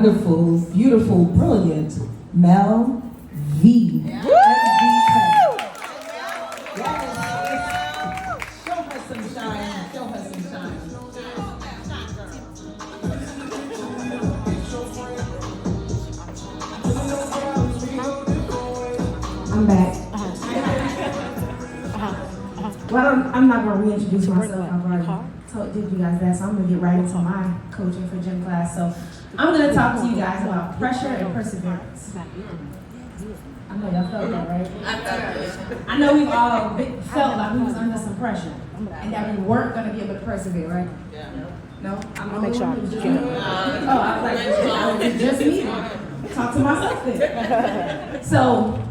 wonderful, beautiful, brilliant Mel V. Yeah. Yes. Show her some shine. Show her some shine. I'm back. Well, I'm not going to reintroduce myself. I've already did you guys that, so I'm going to get right into my coaching for gym class. So I'm going to talk to you guys about pressure and perseverance. I know y'all felt that, right? I know we've all felt like we was under some pressure and that we weren't going to be able to persevere, right? No? I'll make sure. I was like, just me. Talk to myself then. So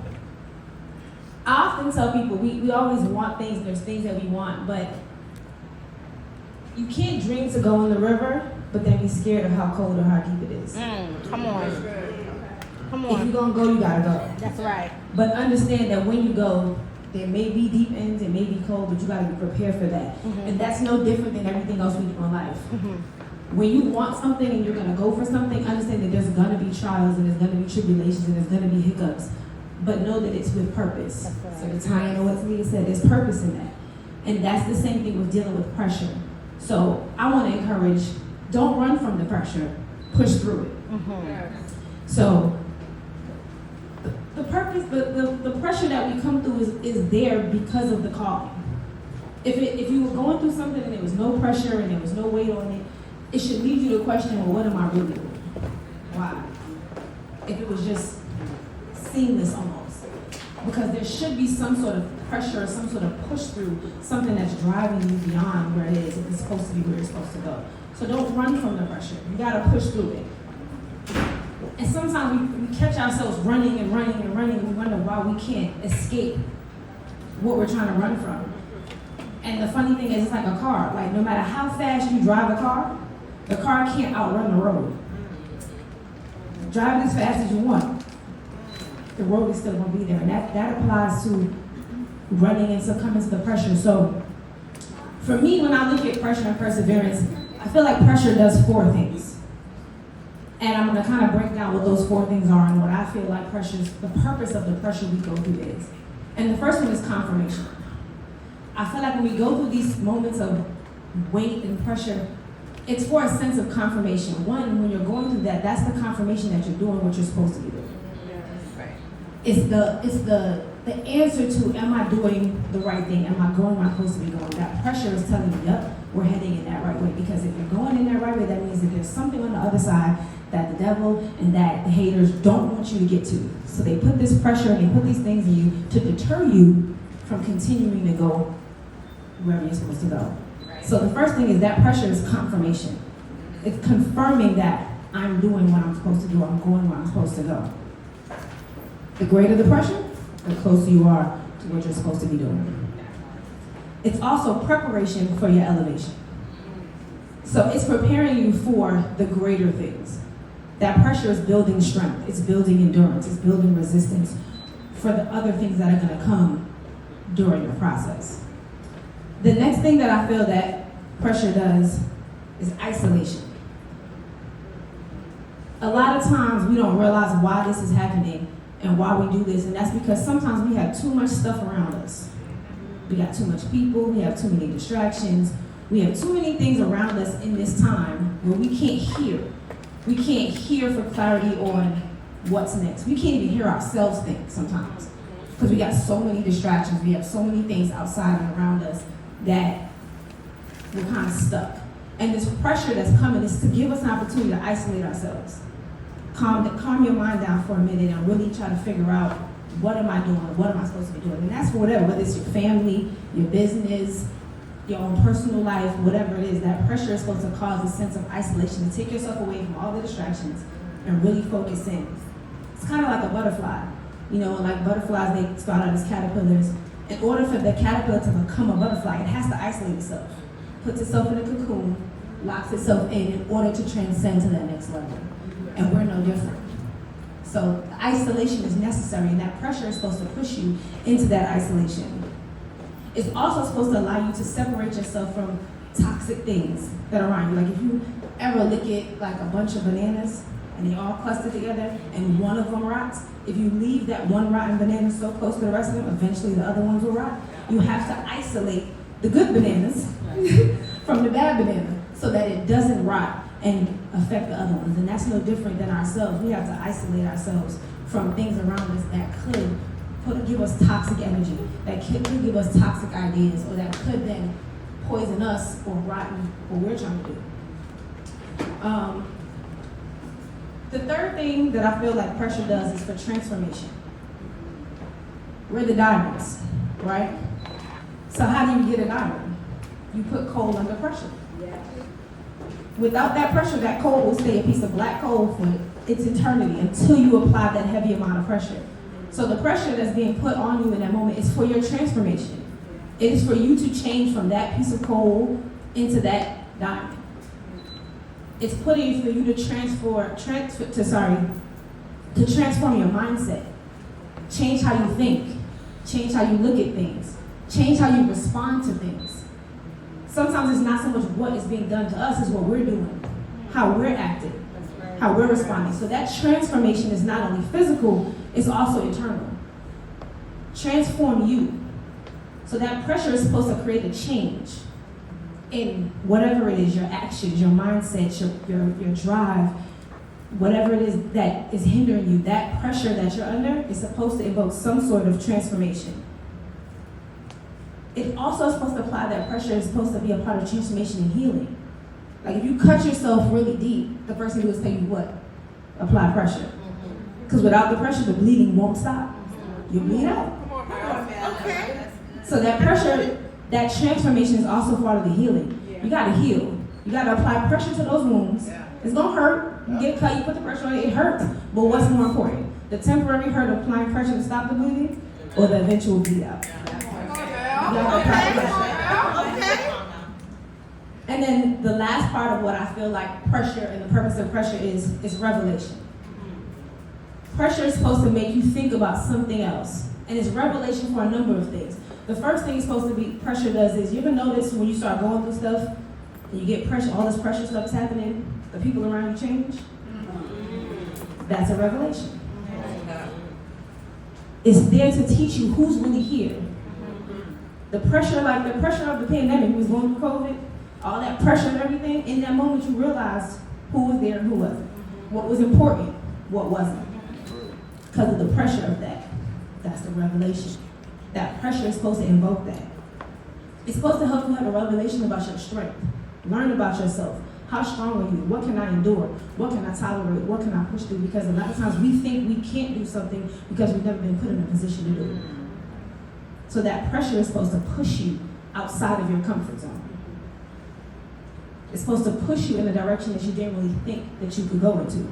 I often tell people we always want things, there's things that we want, but you can't dream to go in the river, but then be scared of how cold or how deep it is. Come on. Come If on. you're gonna go, you gotta go. That's right. But understand that when you go, there may be deep ends, it may be cold, but you gotta be prepared for that. And that's no different than everything else we do in life. When you want something and you're gonna go for something, understand that there's gonna be trials and there's gonna be tribulations and there's gonna be hiccups. But know that it's with purpose. Right. So the time, you know what Leah said, there's purpose in that. And that's the same thing with dealing with pressure. So I wanna encourage, don't run from the pressure, push through it. So the purpose, the pressure that we come through is there because of the calling. If you were going through something and there was no pressure and there was no weight on it, it should lead you to question, well, what am I really doing? Why? If it was just seamless almost. Because there should be some sort of pressure, some sort of push through, something that's driving you beyond where it is, if it's supposed to be where it's supposed to go. So don't run from the pressure. You gotta push through it. And sometimes we catch ourselves running and running and running, and we wonder why we can't escape what we're trying to run from. And the funny thing is, it's like a car. Like, no matter how fast you drive a car, the car can't outrun the road. Drive it as fast as you want, the road is still gonna be there. And that applies to running and succumbing to the pressure. So for me, when I look at pressure and perseverance, I feel like pressure does 4 things. And I'm gonna kind of break down what those 4 things are and what I feel like the purpose of the pressure we go through is. And the first one is confirmation. I feel like when we go through these moments of weight and pressure, it's for a sense of confirmation. One, when you're going through that, that's the confirmation that you're doing what you're supposed to be doing. It's the answer to, am I doing the right thing? Am I going where I'm supposed to be going? That pressure is telling you, yep, we're heading in that right way. Because if you're going in that right way, that means that there's something on the other side that the devil and that the haters don't want you to get to. So they put this pressure and they put these things in you to deter you from continuing to go wherever you're supposed to go. So the first thing is that pressure is confirmation. It's confirming that I'm doing what I'm supposed to do, I'm going where I'm supposed to go. The greater the pressure, the closer you are to what you're supposed to be doing. It's also preparation for your elevation. So it's preparing you for the greater things. That pressure is building strength, it's building endurance, it's building resistance for the other things that are gonna come during your process. The next thing that I feel that pressure does is isolation. A lot of times we don't realize why this is happening and why we do this, and that's because sometimes we have too much stuff around us. We got too much people, we have too many distractions, we have too many things around us in this time where we can't hear. We can't hear for clarity on what's next. We can't even hear ourselves think sometimes because we got so many distractions, we have so many things outside and around us that we're kind of stuck. And this pressure that's coming is to give us an opportunity to isolate ourselves. Calm your mind down for a minute and really try to figure out, what am I doing? What am I supposed to be doing? And that's for whatever, whether it's your family, your business, your own personal life, whatever it is, that pressure is supposed to cause a sense of isolation, to take yourself away from all the distractions and really focus in. It's kind of like a butterfly. You know, like butterflies, they start out as caterpillars. In order for the caterpillar to become a butterfly, it has to isolate itself, puts itself in a cocoon, locks itself in order to transcend to that next level. And we're no different. So isolation is necessary, and that pressure is supposed to push you into that isolation. It's also supposed to allow you to separate yourself from toxic things that are around you. Like if you ever look at like a bunch of bananas and they all cluster together, and one of them rots, if you leave that one rotten banana so close to the rest of them, eventually the other ones will rot. You have to isolate the good bananas from the bad banana so that it doesn't rot and affect the other ones. And that's no different than ourselves. We have to isolate ourselves from things around us that could give us toxic energy, that could give us toxic ideas, or that could then poison us or rotten what we're trying to do. The third thing that I feel like pressure does is for transformation. We're the diamonds, right? So how do you get a diamond? You put coal under pressure. Without that pressure, that coal will stay a piece of black coal for its eternity until you apply that heavy amount of pressure. So the pressure that's being put on you in that moment is for your transformation. It is for you to change from that piece of coal into that diamond. It's putting for you to transform your mindset. Change how you think. Change how you look at things. Change how you respond to things. Sometimes it's not so much what is being done to us, it's what we're doing, how we're acting, how we're responding. So that transformation is not only physical, it's also internal. Transform you. So that pressure is supposed to create a change in whatever it is, your actions, your mindset, your drive, whatever it is that is hindering you. That pressure that you're under is supposed to evoke some sort of transformation. It also is supposed to apply that pressure is supposed to be a part of transformation and healing. Like if you cut yourself really deep, the first thing you do is tell you what? Apply pressure. Because without the pressure, the bleeding won't stop. You'll bleed out. Okay. So that pressure, that transformation is also part of the healing. You gotta heal. You gotta apply pressure to those wounds. It's gonna hurt. You get cut, you put the pressure on it hurts. But what's more important? The temporary hurt of applying pressure to stop the bleeding, or the eventual bleed out? You gotta apply pressure. Okay. And then the last part of what I feel like pressure and the purpose of pressure is revelation. Pressure is supposed to make you think about something else. And it's revelation for a number of things. The first thing it's supposed to be, pressure does is, you ever notice when you start going through stuff, and you get pressure, all this pressure stuff's happening, the people around you change? That's a revelation. It's there to teach you who's really here. The pressure of the pandemic, was going through COVID, all that pressure and everything, in that moment you realized who was there and who wasn't. What was important, what wasn't. Because of the pressure of that. That's the revelation. That pressure is supposed to invoke that. It's supposed to help you have a revelation about your strength. Learn about yourself. How strong are you? What can I endure? What can I tolerate? What can I push through? Because a lot of times we think we can't do something because we've never been put in a position to do it. So that pressure is supposed to push you outside of your comfort zone. It's supposed to push you in a direction that you didn't really think that you could go into.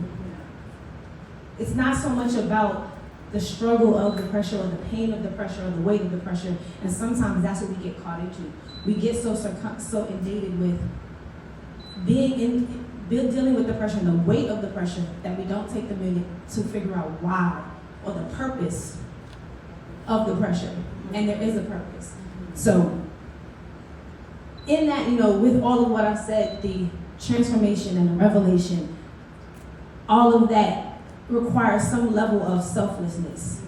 It's not so much about the struggle of the pressure or the pain of the pressure or the weight of the pressure, and sometimes that's what we get caught into. We get so inundated with dealing with the pressure and the weight of the pressure that we don't take the minute to figure out why or the purpose of the pressure. And there is a purpose. So in that, with all of what I've said, the transformation and the revelation, all of that requires some level of selflessness.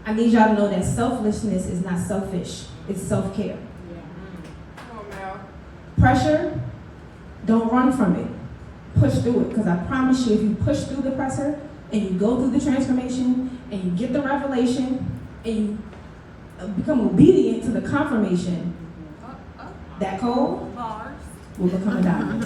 I need y'all to know that selflessness is not selfish, it's self-care. Pressure, don't run from it. Push through it, because I promise you, if you push through the pressure and you go through the transformation and you get the revelation and you become obedient to the confirmation, that coal will become a diamond.